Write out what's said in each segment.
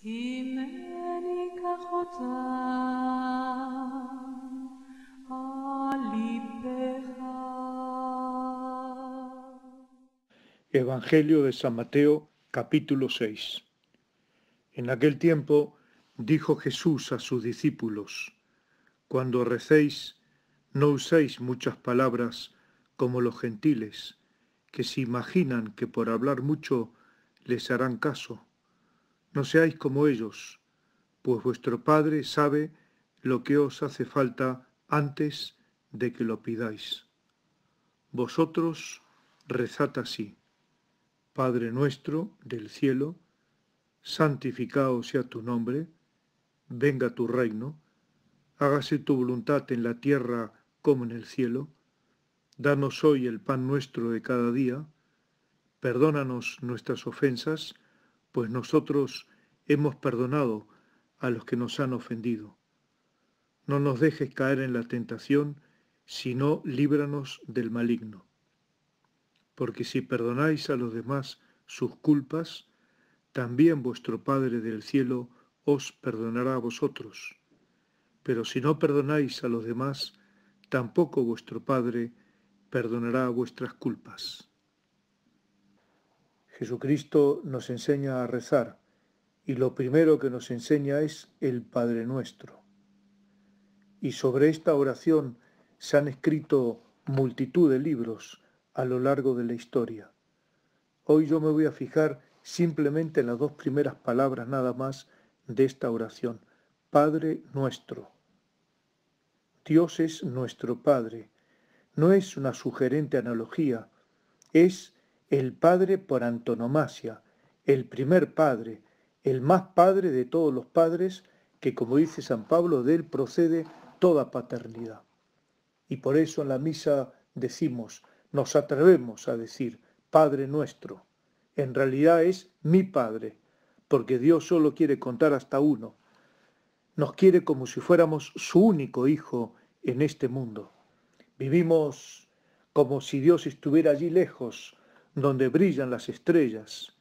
הנני קח אותם על ליבך. Evangelio de San Mateo, capítulo 6. En aquel tiempo dijo Jesús a sus discípulos: Cuando recéis, no uséis muchas palabras como los gentiles, que se imaginan que por hablar mucho les harán caso. No seáis como ellos, pues vuestro Padre sabe lo que os hace falta antes de que lo pidáis. Vosotros rezad así: Padre nuestro del cielo, santificado sea tu nombre, venga tu reino, hágase tu voluntad en la tierra como en el cielo. Danos hoy el pan nuestro de cada día, perdónanos nuestras ofensas, pues nosotros hemos perdonado a los que nos han ofendido. No nos dejes caer en la tentación, sino líbranos del maligno. Porque si perdonáis a los demás sus culpas, también vuestro Padre del cielo os perdonará a vosotros. Pero si no perdonáis a los demás, tampoco vuestro Padre perdonará vuestras culpas. Jesucristo nos enseña a rezar, y lo primero que nos enseña es el Padre Nuestro. Y sobre esta oración se han escrito multitud de libros a lo largo de la historia. Hoy yo me voy a fijar simplemente en las dos primeras palabras nada más de esta oración: Padre Nuestro. Dios es nuestro Padre. No es una sugerente analogía, es el Padre por antonomasia, el primer Padre, el más Padre de todos los padres, que, como dice San Pablo, de él procede toda paternidad. Y por eso en la misa decimos, nos atrevemos a decir, Padre nuestro. En realidad es mi Padre, porque Dios solo quiere contar hasta uno. Nos quiere como si fuéramos su único hijo en este mundo. Vivimos como si Dios estuviera allí lejos, donde brillan las estrellas,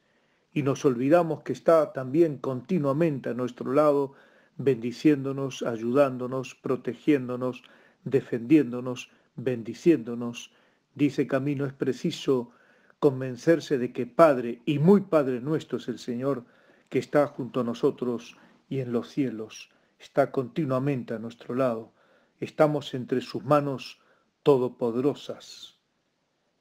y nos olvidamos que está también continuamente a nuestro lado, bendiciéndonos, ayudándonos, protegiéndonos, defendiéndonos, bendiciéndonos. Dice Camino: es preciso convencerse de que Padre y muy Padre nuestro es el Señor, que está junto a nosotros y en los cielos, está continuamente a nuestro lado. Estamos entre sus manos todopoderosas.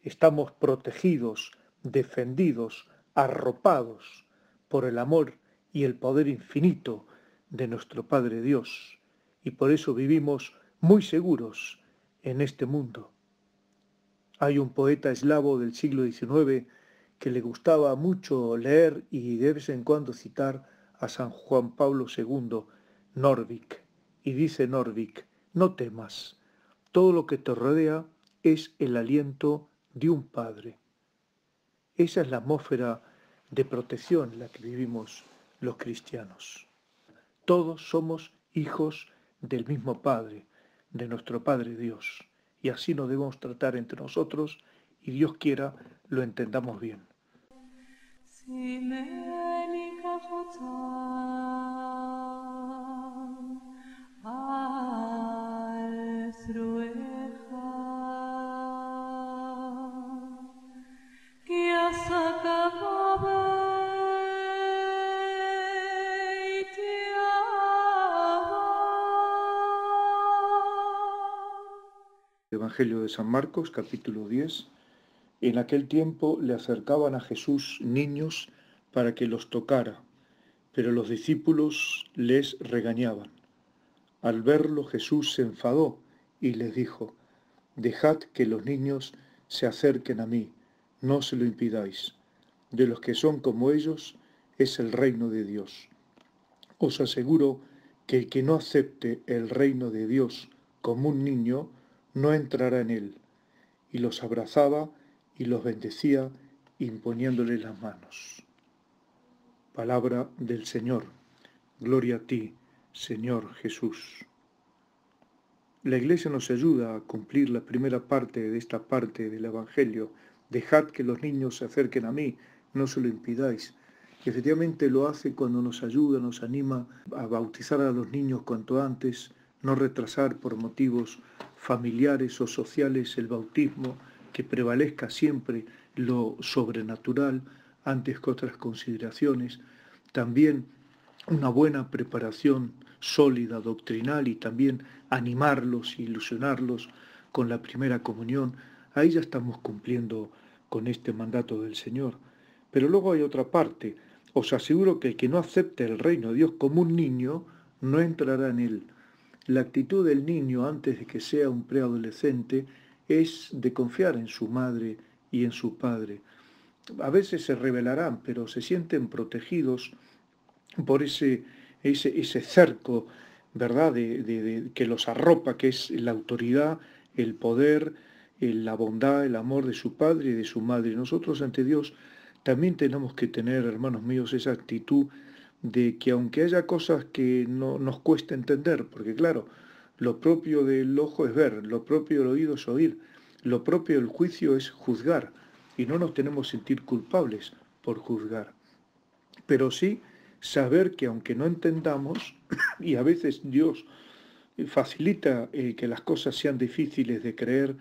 Estamos protegidos, defendidos, arropados por el amor y el poder infinito de nuestro Padre Dios. Y por eso vivimos muy seguros en este mundo. Hay un poeta eslavo del siglo XIX que le gustaba mucho leer y de vez en cuando citar a San Juan Pablo II, Norvik. Y dice Norvik: no temas, todo lo que te rodea es el aliento de un Padre. Esa es la atmósfera de protección en la que vivimos los cristianos. Todos somos hijos del mismo Padre, de nuestro Padre Dios. Y así nos debemos tratar entre nosotros, y Dios quiera lo entendamos bien. הנני קח אותם על זרועך, כי עסק בביתי אהבה. Evangelio de San Marcos, capítulo 10. En aquel tiempo le acercaban a Jesús niños para que los tocara, pero los discípulos les regañaban. Al verlo, Jesús se enfadó y les dijo: dejad que los niños se acerquen a mí, no se lo impidáis. De los que son como ellos es el reino de Dios. Os aseguro que el que no acepte el reino de Dios como un niño, no entrará en él. Y los abrazaba y los bendecía, imponiéndoles las manos. Palabra del Señor. Gloria a ti, Señor Jesús. La Iglesia nos ayuda a cumplir la primera parte de esta parte del Evangelio: dejad que los niños se acerquen a mí, no se lo impidáis. Y efectivamente lo hace cuando nos ayuda, nos anima a bautizar a los niños cuanto antes, no retrasar por motivos familiares o sociales el bautismo, que prevalezca siempre lo sobrenatural antes que otras consideraciones. También una buena preparación sólida, doctrinal, y también animarlos, ilusionarlos con la primera comunión. Ahí ya estamos cumpliendo con este mandato del Señor. Pero luego hay otra parte. Os aseguro que el que no acepte el reino de Dios como un niño no entrará en él. La actitud del niño antes de que sea un preadolescente es de confiar en su madre y en su padre. A veces se rebelarán, pero se sienten protegidos por ese cerco, ¿verdad?, que los arropa, que es la autoridad, el poder, la bondad, el amor de su padre y de su madre. Nosotros ante Dios también tenemos que tener, hermanos míos, esa actitud de que aunque haya cosas que no nos cuesta entender, porque claro, lo propio del ojo es ver, lo propio del oído es oír, lo propio del juicio es juzgar, y no nos tenemos que sentir culpables por juzgar. Pero sí saber que aunque no entendamos, y a veces Dios facilita que las cosas sean difíciles de creer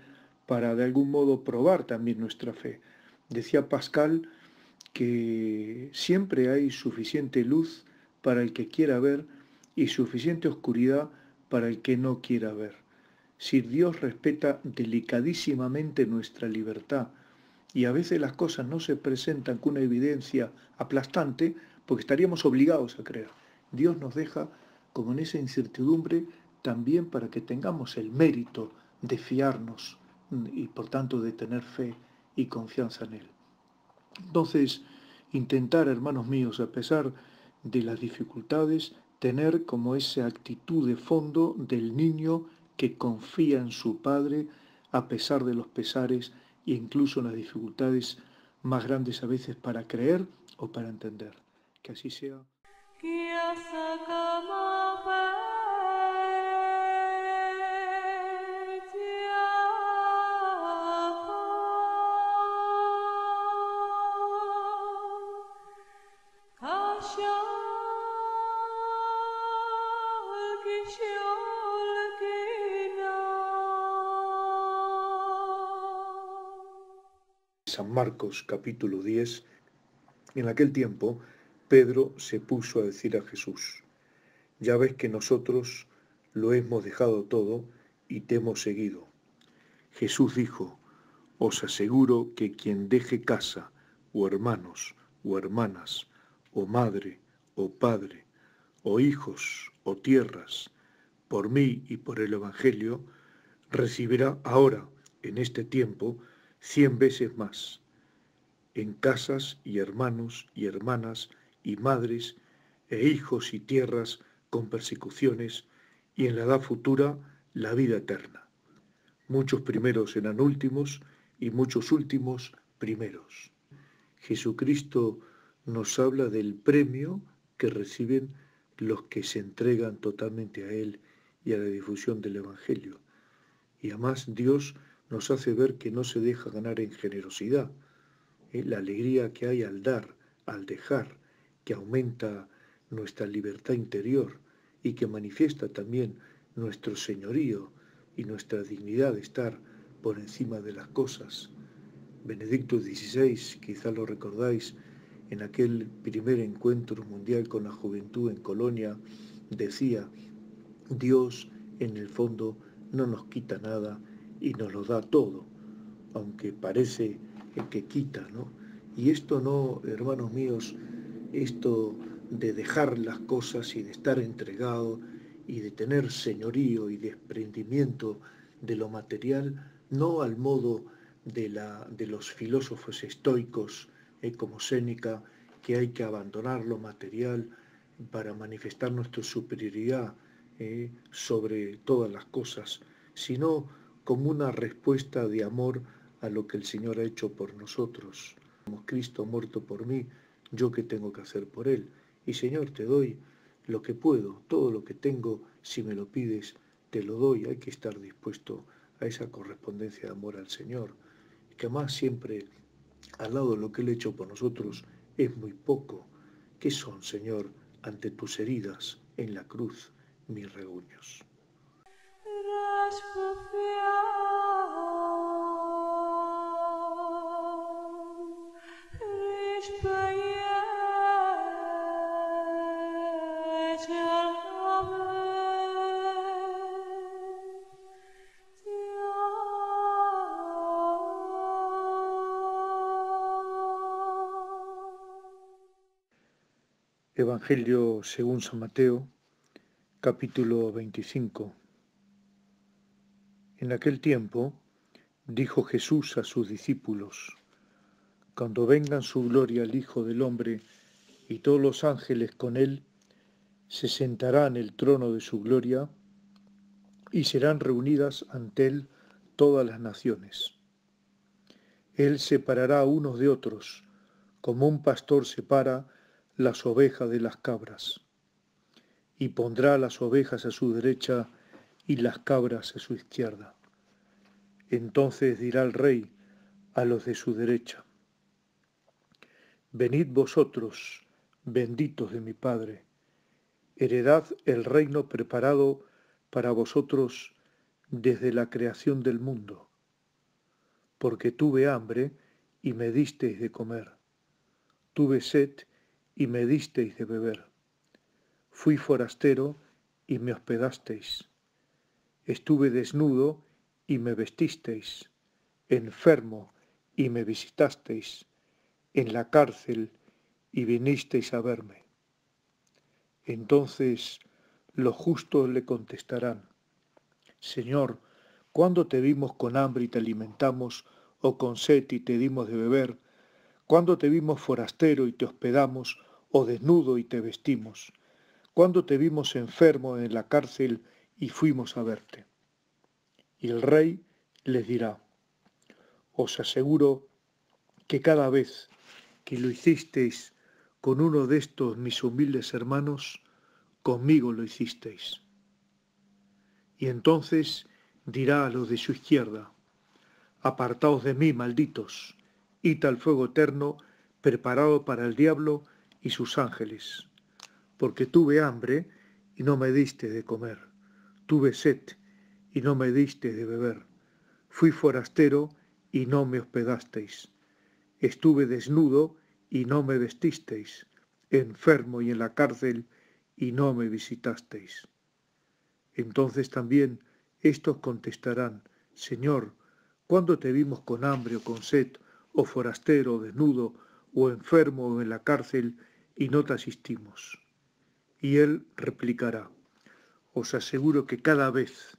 para de algún modo probar también nuestra fe. Decía Pascal que siempre hay suficiente luz para el que quiera ver y suficiente oscuridad para el que no quiera ver. Si Dios respeta delicadísimamente nuestra libertad y a veces las cosas no se presentan con una evidencia aplastante porque estaríamos obligados a creer. Dios nos deja como en esa incertidumbre también para que tengamos el mérito de fiarnos y por tanto de tener fe y confianza en Él. Entonces, intentar, hermanos míos, a pesar de las dificultades, tener como esa actitud de fondo del niño que confía en su padre a pesar de los pesares e incluso en las dificultades más grandes a veces para creer o para entender. Que así sea. San Marcos capítulo 10, en aquel tiempo Pedro se puso a decir a Jesús: ya ves que nosotros lo hemos dejado todo y te hemos seguido. Jesús dijo: os aseguro que quien deje casa, o hermanos, o hermanas, o madre, o padre, o hijos, o tierras, por mí y por el Evangelio, recibirá ahora, en este tiempo, 100 veces más, en casas y hermanos y hermanas y madres e hijos y tierras con persecuciones, y en la edad futura la vida eterna. Muchos primeros serán últimos y muchos últimos primeros. Jesucristo nos habla del premio que reciben los que se entregan totalmente a Él y a la difusión del Evangelio. Y además Dios nos hace ver que no se deja ganar en generosidad. La alegría que hay al dar, al dejar, que aumenta nuestra libertad interior y que manifiesta también nuestro señorío y nuestra dignidad de estar por encima de las cosas. Benedicto XVI, quizá lo recordáis, en aquel primer encuentro mundial con la juventud en Colonia, decía: Dios en el fondo no nos quita nada y nos lo da todo, aunque parece que quita, ¿no? Y esto no, hermanos míos, esto de dejar las cosas y de estar entregado y de tener señorío y desprendimiento de lo material, no al modo de los filósofos estoicos como Séneca, que hay que abandonar lo material para manifestar nuestra superioridad sobre todas las cosas, sino como una respuesta de amor a lo que el Señor ha hecho por nosotros. Como Cristo muerto por mí, yo qué tengo que hacer por Él. Y Señor, te doy lo que puedo, todo lo que tengo, si me lo pides, te lo doy. Hay que estar dispuesto a esa correspondencia de amor al Señor, que más siempre al lado de lo que Él ha hecho por nosotros es muy poco. ¿Qué son, Señor, ante tus heridas en la cruz mis reguños? Evangelio según San Mateo, capítulo 25. En aquel tiempo dijo Jesús a sus discípulos: Cuando venga en su gloria el Hijo del Hombre y todos los ángeles con él, se sentará en el trono de su gloria y serán reunidas ante él todas las naciones. Él separará a unos de otros, como un pastor separa las ovejas de las cabras, y pondrá las ovejas a su derecha y las cabras a su izquierda. Entonces dirá el Rey a los de su derecha: Venid vosotros, benditos de mi Padre, heredad el reino preparado para vosotros desde la creación del mundo, porque tuve hambre y me disteis de comer, tuve sed y me disteis de beber, fui forastero y me hospedasteis, estuve desnudo y me vestisteis, enfermo y me visitasteis, en la cárcel y vinisteis a verme. Entonces los justos le contestarán: Señor, ¿cuándo te vimos con hambre y te alimentamos, o con sed y te dimos de beber? ¿Cuándo te vimos forastero y te hospedamos, o desnudo y te vestimos? ¿Cuándo te vimos enfermo en la cárcel y fuimos a verte? Y el Rey les dirá: Os aseguro que cada vez que lo hicisteis con uno de estos mis humildes hermanos, conmigo lo hicisteis. Y entonces dirá a los de su izquierda: Apartaos de mí, malditos, id al fuego eterno preparado para el diablo y sus ángeles, porque tuve hambre y no me diste de comer, tuve sed y no me diste de beber, fui forastero y no me hospedasteis, estuve desnudo y no me vestisteis, enfermo y en la cárcel y no me visitasteis. Entonces también éstos contestarán: Señor, ¿cuándo te vimos con hambre o con sed, o forastero, o desnudo, o enfermo, o en la cárcel, y no te asistimos? Y él replicará: Os aseguro que cada vez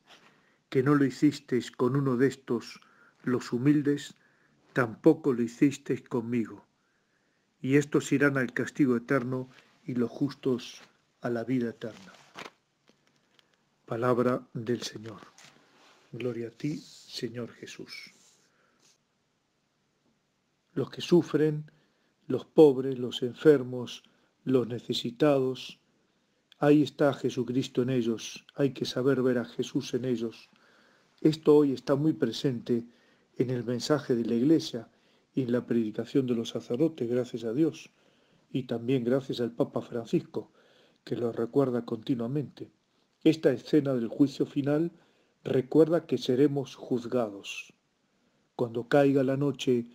que no lo hicisteis con uno de estos, los humildes, tampoco lo hicisteis conmigo. Y estos irán al castigo eterno y los justos a la vida eterna. Palabra del Señor. Gloria a ti, Señor Jesús. Los que sufren, los pobres, los enfermos, los necesitados, ahí está Jesucristo en ellos. Hay que saber ver a Jesús en ellos. Esto hoy está muy presente en el mensaje de la Iglesia y en la predicación de los sacerdotes, gracias a Dios, y también gracias al Papa Francisco, que lo recuerda continuamente. Esta escena del juicio final recuerda que seremos juzgados. Cuando caiga la noche,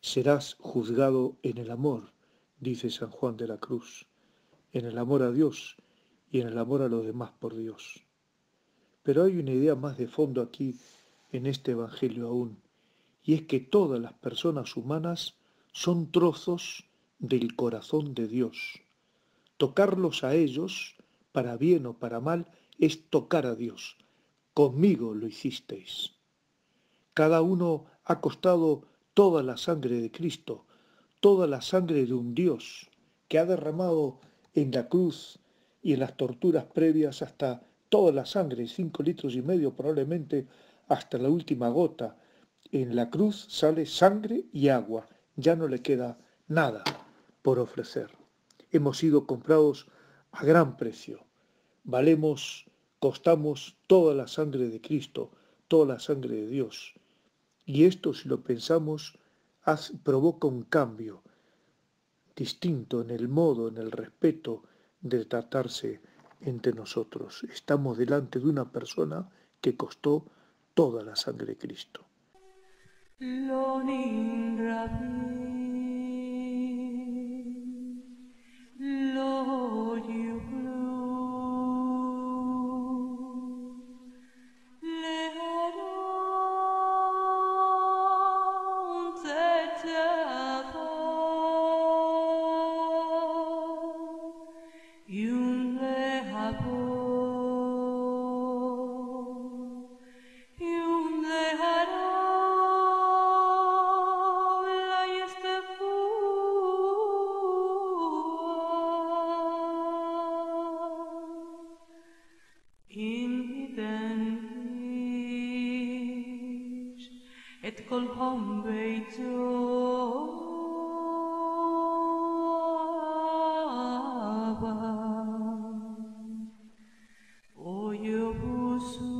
serás juzgado en el amor, dice San Juan de la Cruz, en el amor a Dios y en el amor a los demás por Dios. Pero hay una idea más de fondo aquí en este Evangelio aún, y es que todas las personas humanas son trozos del corazón de Dios. Tocarlos a ellos, para bien o para mal, es tocar a Dios. Conmigo lo hicisteis. Cada uno ha costado toda la sangre de Cristo, toda la sangre de un Dios que ha derramado en la cruz y en las torturas previas hasta toda la sangre, 5,5 litros probablemente hasta la última gota. En la cruz sale sangre y agua, ya no le queda nada por ofrecer. Hemos sido comprados a gran precio. Costamos toda la sangre de Cristo, toda la sangre de Dios. Y esto, si lo pensamos, provoca un cambio. distinto en el modo, en el respeto de tratarse entre nosotros. Estamos delante de una persona que costó toda la sangre de Cristo. Lonin Rabbi, lo yublu, leharon zetavo, yun lehavo, yun leharon la yestefu, in idenish et kol hom beito aba o yobusu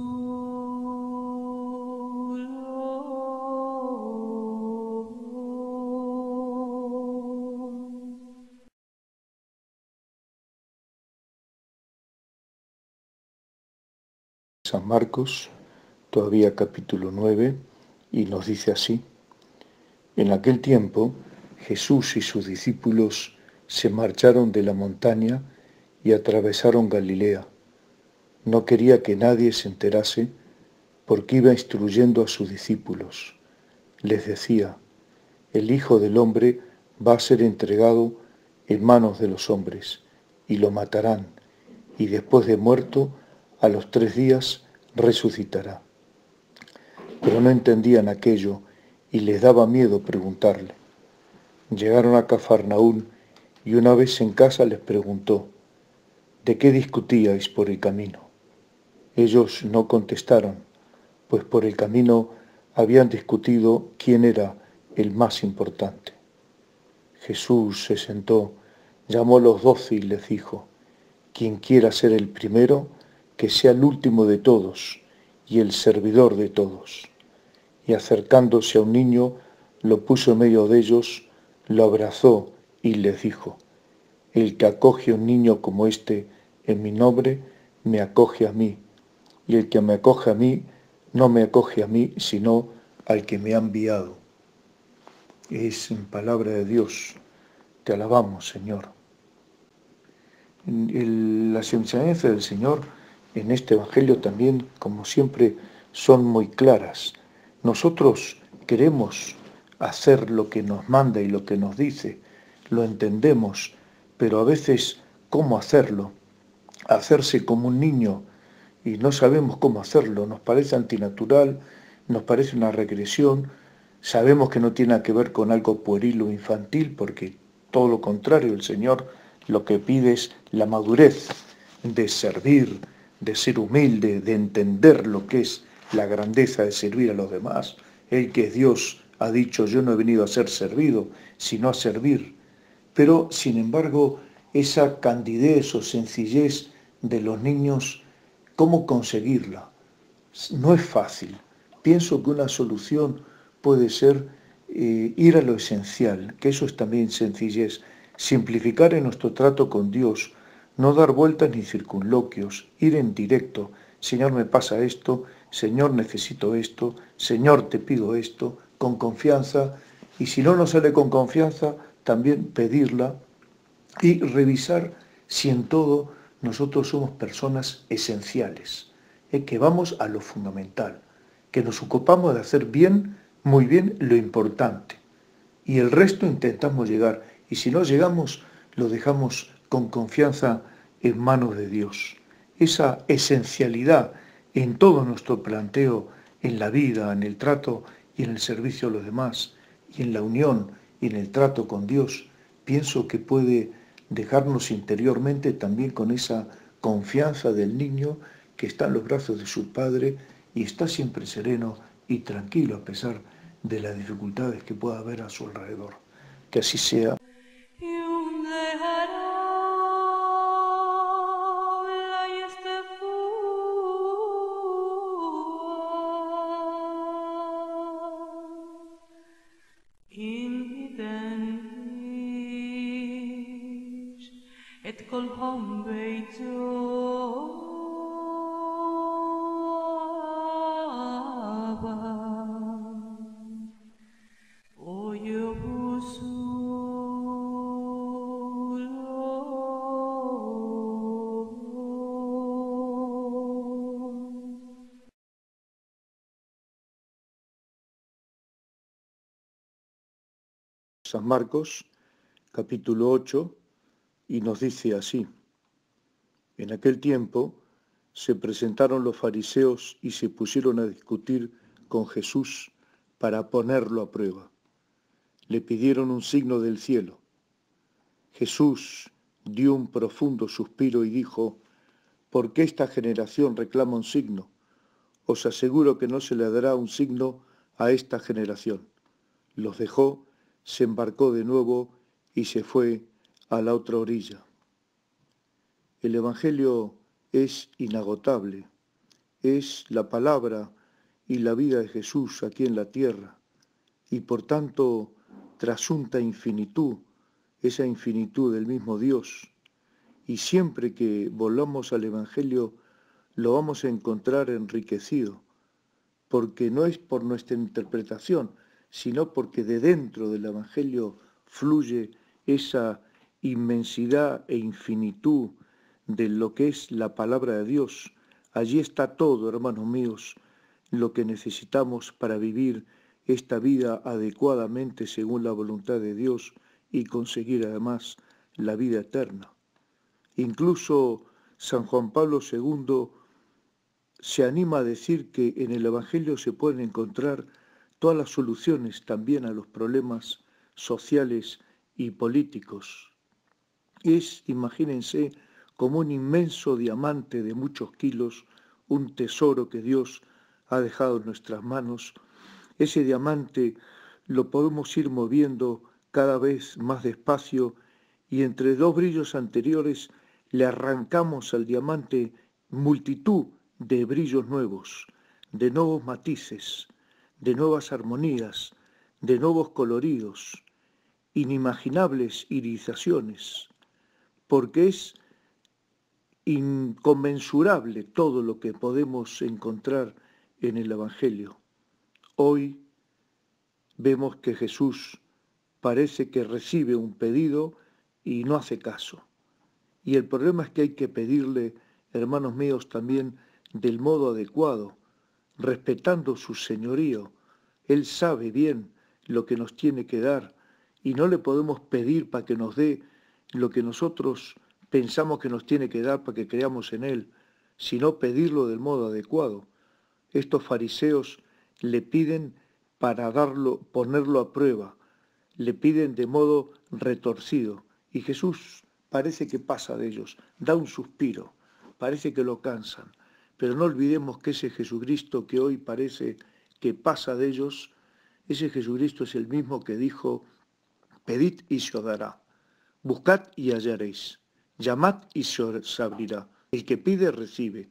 San Marcos, todavía capítulo 9, y nos dice así: en aquel tiempo Jesús y sus discípulos se marcharon de la montaña y atravesaron Galilea. No quería que nadie se enterase porque iba instruyendo a sus discípulos. Les decía: el Hijo del Hombre va a ser entregado en manos de los hombres y lo matarán, y después de muerto, a los 3 días resucitará. Pero no entendían aquello y les daba miedo preguntarle. Llegaron a Cafarnaún y una vez en casa les preguntó: ¿de qué discutíais por el camino? Ellos no contestaron, pues por el camino habían discutido quién era el más importante. Jesús se sentó, llamó a los 12 y les dijo: quien quiera ser el primero, que sea el último de todos y el servidor de todos. Y acercándose a un niño, lo puso en medio de ellos, lo abrazó y les dijo: el que acoge a un niño como este en mi nombre, me acoge a mí, y el que me acoge a mí, no me acoge a mí, sino al que me ha enviado. Es en palabra de Dios. Te alabamos, Señor. Las enseñanzas del Señor en este Evangelio también, como siempre, son muy claras. Nosotros queremos hacer lo que nos manda y lo que nos dice, lo entendemos, pero a veces, ¿cómo hacerlo? Hacerse como un niño y no sabemos cómo hacerlo, nos parece antinatural, nos parece una regresión, sabemos que no tiene que ver con algo pueril o infantil, porque todo lo contrario, el Señor lo que pide es la madurez de servir, de ser humilde, de entender lo que es la grandeza de servir a los demás. El que es Dios ha dicho: yo no he venido a ser servido, sino a servir. Pero, sin embargo, esa candidez o sencillez de los niños, ¿cómo conseguirla? No es fácil. Pienso que una solución puede ser ir a lo esencial, que eso es también sencillez, simplificar en nuestro trato con Dios, no dar vueltas ni circunloquios, ir en directo. Señor, me pasa esto, Señor, necesito esto, Señor, te pido esto, con confianza, y si no nos sale con confianza, también pedirla y revisar si en todo nosotros somos personas esenciales, que vamos a lo fundamental, que nos ocupamos de hacer bien, muy bien, lo importante. Y el resto intentamos llegar. Y si no llegamos, lo dejamos con confianza en manos de Dios. Esa esencialidad en todo nuestro planteo, en la vida, en el trato y en el servicio a los demás, y en la unión y en el trato con Dios, pienso que puede dejarnos interiormente también con esa confianza del niño que está en los brazos de su padre y está siempre sereno y tranquilo a pesar de las dificultades que pueda haber a su alrededor. Que así sea. In San Marcos, capítulo 8, y nos dice así: en aquel tiempo se presentaron los fariseos y se pusieron a discutir con Jesús para ponerlo a prueba. Le pidieron un signo del cielo. Jesús dio un profundo suspiro y dijo: ¿por qué esta generación reclama un signo? Os aseguro que no se le dará un signo a esta generación. Los dejó, se embarcó de nuevo y se fue a la otra orilla. El Evangelio es inagotable, es la palabra y la vida de Jesús aquí en la tierra, y por tanto trasunta infinitud, esa infinitud del mismo Dios. Y siempre que volvamos al Evangelio lo vamos a encontrar enriquecido, porque no es por nuestra interpretación, sino porque de dentro del Evangelio fluye esa inmensidad e infinitud de lo que es la palabra de Dios. Allí está todo, hermanos míos, lo que necesitamos para vivir esta vida adecuadamente según la voluntad de Dios y conseguir además la vida eterna. Incluso San Juan Pablo II se anima a decir que en el Evangelio se pueden encontrar todas las soluciones también a los problemas sociales y políticos. Es, imagínense, como un inmenso diamante de muchos kilos, un tesoro que Dios ha dejado en nuestras manos. Ese diamante lo podemos ir moviendo cada vez más despacio y entre dos brillos anteriores le arrancamos al diamante multitud de brillos nuevos, de nuevos matices, de nuevas armonías, de nuevos coloridos, inimaginables irisaciones, porque es inconmensurable todo lo que podemos encontrar en el Evangelio. Hoy vemos que Jesús parece que recibe un pedido y no hace caso. Y el problema es que hay que pedirle, hermanos míos, también del modo adecuado, respetando su señorío. Él sabe bien lo que nos tiene que dar y no le podemos pedir para que nos dé lo que nosotros pensamos que nos tiene que dar para que creamos en Él, sino pedirlo del modo adecuado. Estos fariseos le piden para ponerlo a prueba, le piden de modo retorcido y Jesús parece que pasa de ellos, da un suspiro, parece que lo cansan, pero no olvidemos que ese Jesucristo que hoy parece que pasa de ellos, ese Jesucristo es el mismo que dijo: pedid y se os dará, buscad y hallaréis, llamad y se os abrirá. El que pide recibe,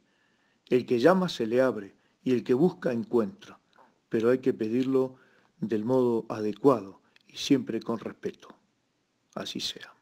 el que llama se le abre y el que busca encuentra, pero hay que pedirlo del modo adecuado y siempre con respeto. Así sea.